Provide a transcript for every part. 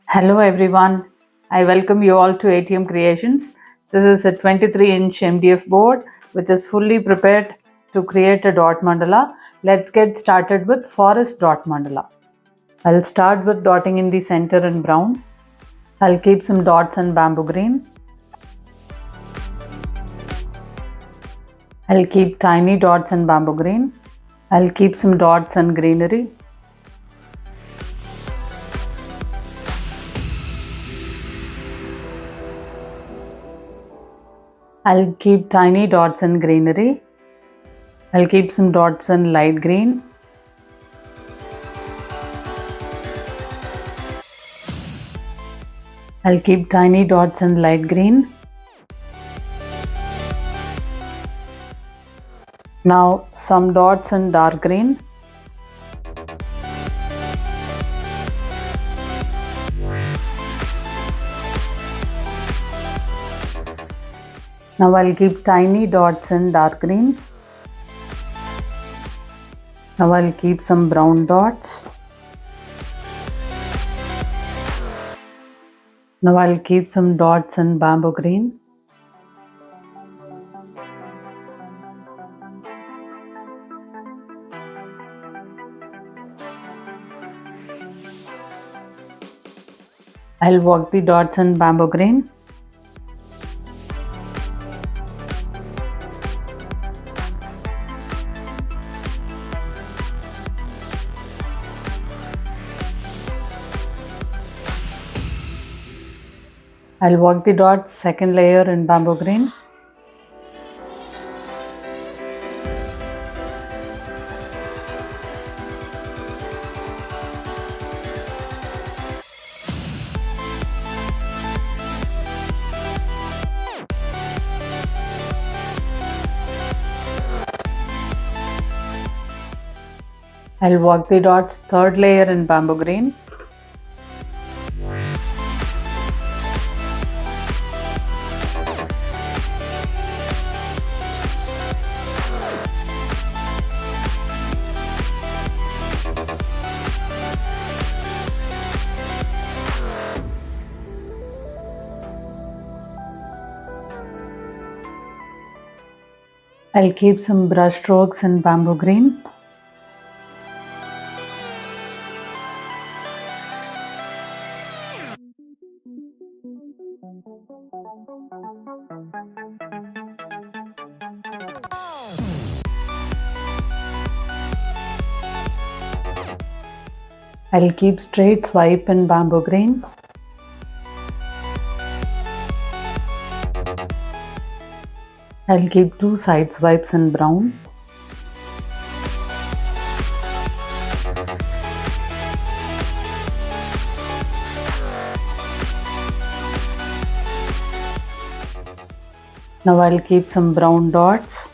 Hello everyone, I welcome you all to ATM Creations. This is a 23-inch MDF board which is fully prepared to create a dot mandala. Let's get started with forest dot mandala. I'll start with dotting in the center in brown. I'll keep some dots in bamboo green. I'll keep tiny dots in bamboo green. I'll keep some dots in greenery. I'll keep tiny dots in greenery. I'll keep some dots in light green. I'll keep tiny dots in light green. Now some dots in dark green. Now I'll keep tiny dots in dark green. Now I'll keep some brown dots. Now I'll keep some dots in bamboo green. I'll work the dots in bamboo green. I'll work the dots second layer in bamboo green. I'll work the dots third layer in bamboo green. I'll keep some brush strokes in bamboo green. I'll keep straight swipe in bamboo green. I'll keep two side swipes in brown. Now I'll keep some brown dots.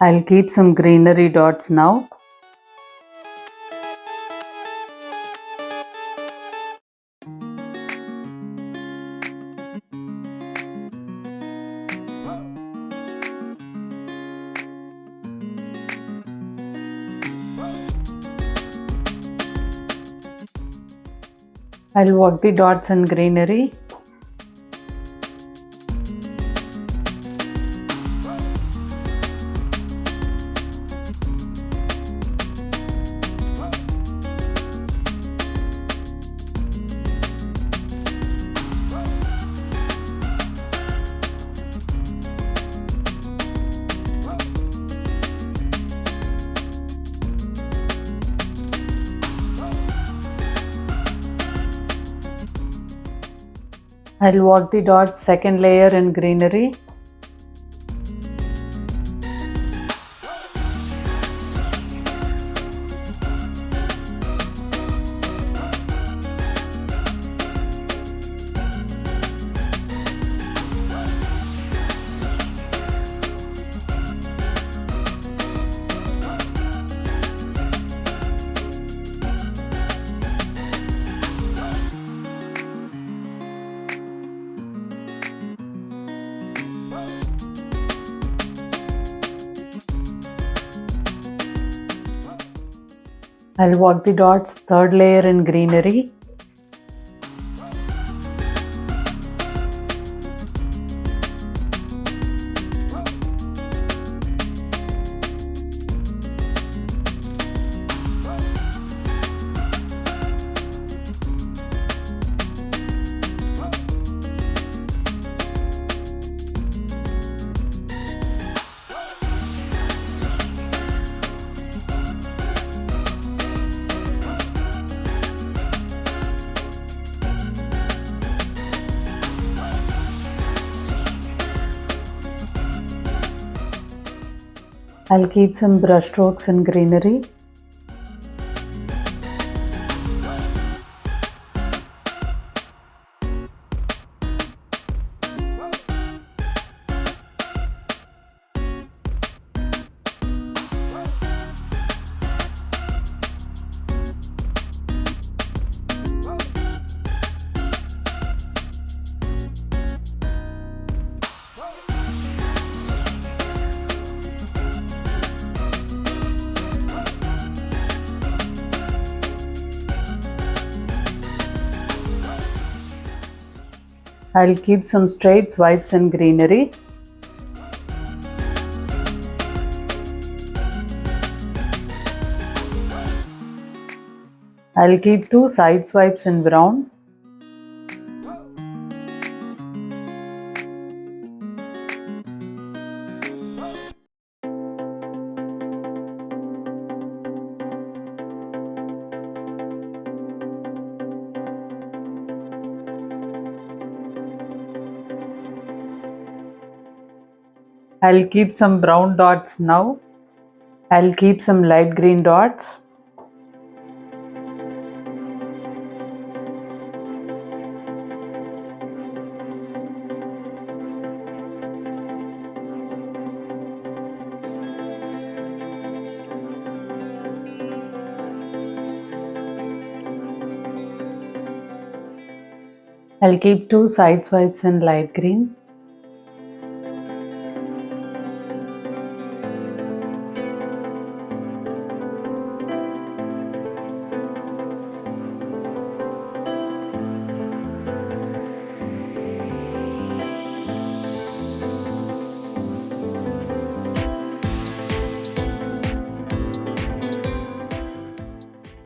I'll keep some greenery dots now. I'll work the dots in greenery. I'll work the dots second layer in greenery. I'll work the dots third layer in greenery. I'll keep some brush strokes in greenery. I'll keep some straight swipes in greenery. I'll keep 2 side swipes in brown. I'll keep some brown dots now. I'll keep some light green dots. I'll keep 2 side swipes in light green.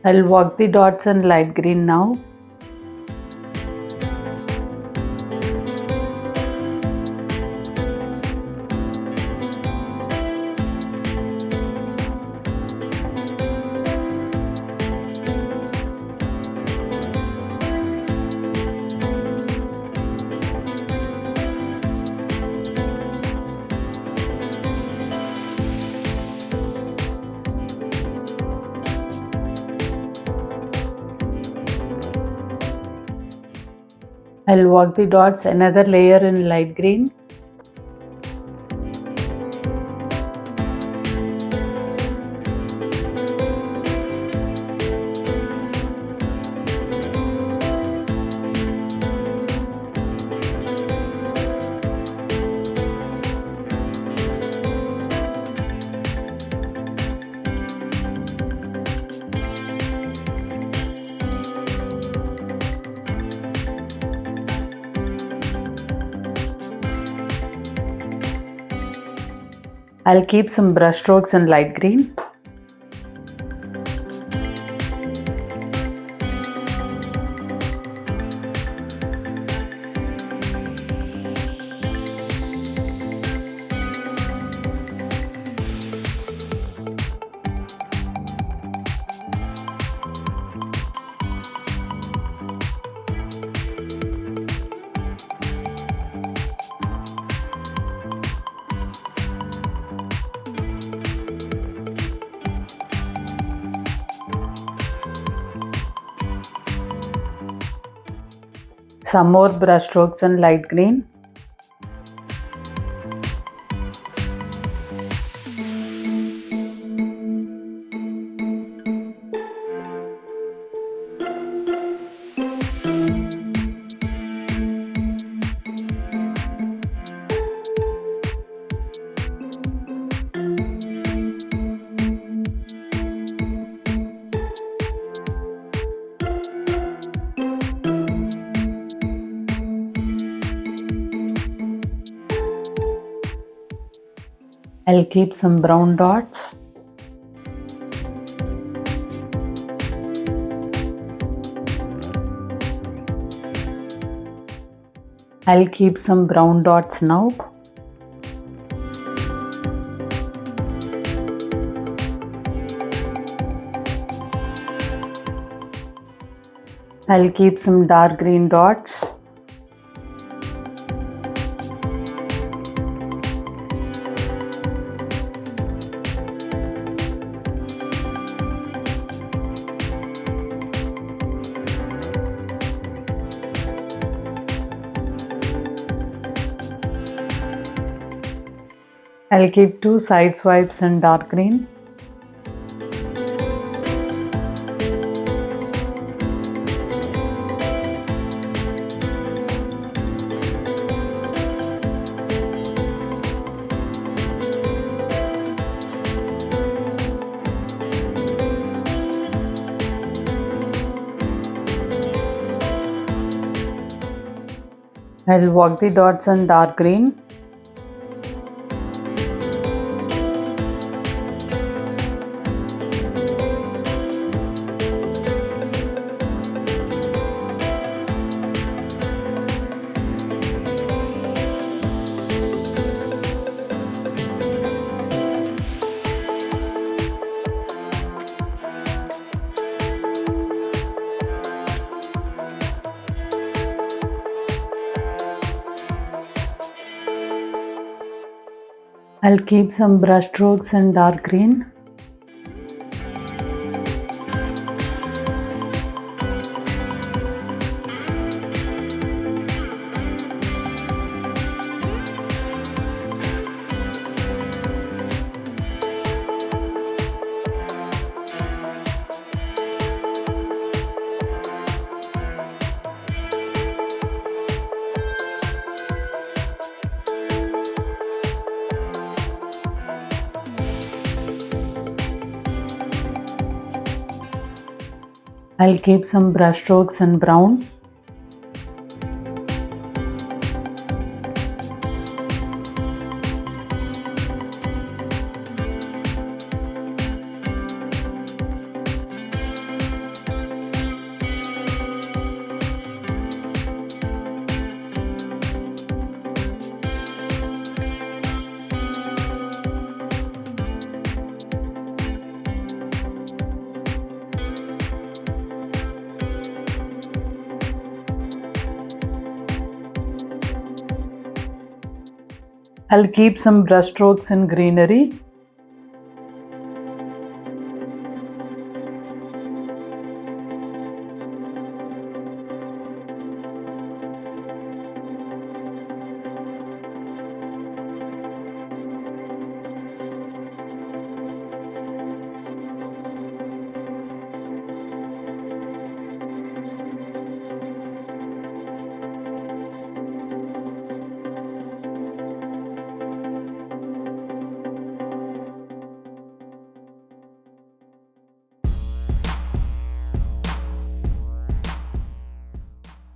I'll work the dots in light green now. I'll work the dots another layer in light green. I'll keep some brush strokes in light green. Some more brush strokes in light green. I'll keep some brown dots. I'll keep some brown dots now. I'll keep some dark green dots. I'll keep 2 side swipes in dark green. I'll walk the dots in dark green. I'll keep some brush strokes in dark green. I'll keep some brush strokes in brown. I'll keep some brush strokes in greenery.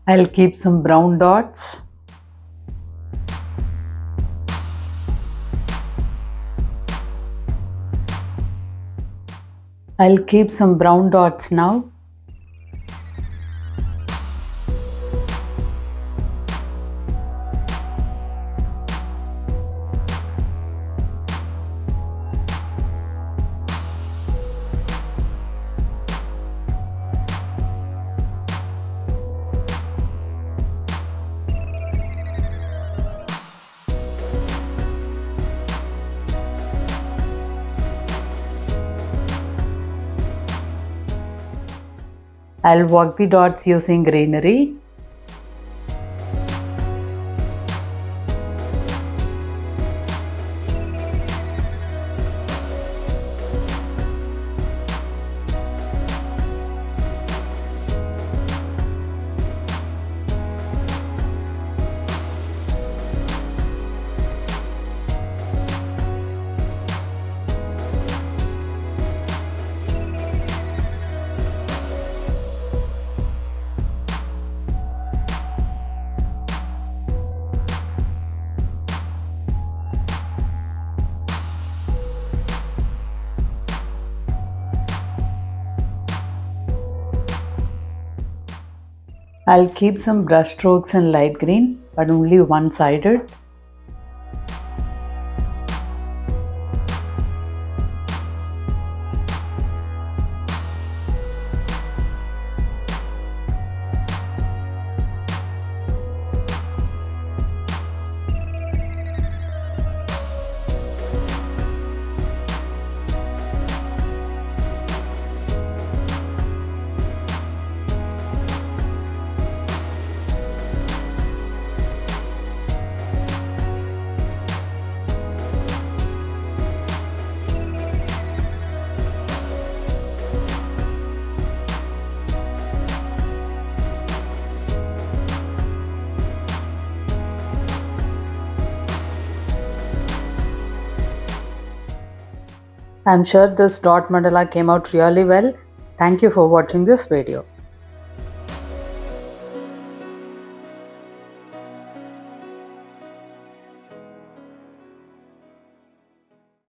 I'll keep some brown dots. I'll keep some brown dots now. I'll work the dots using greenery. I'll keep some brush strokes in light green, but only one-sided. I'm sure this dot mandala came out really well. Thank you for watching this video.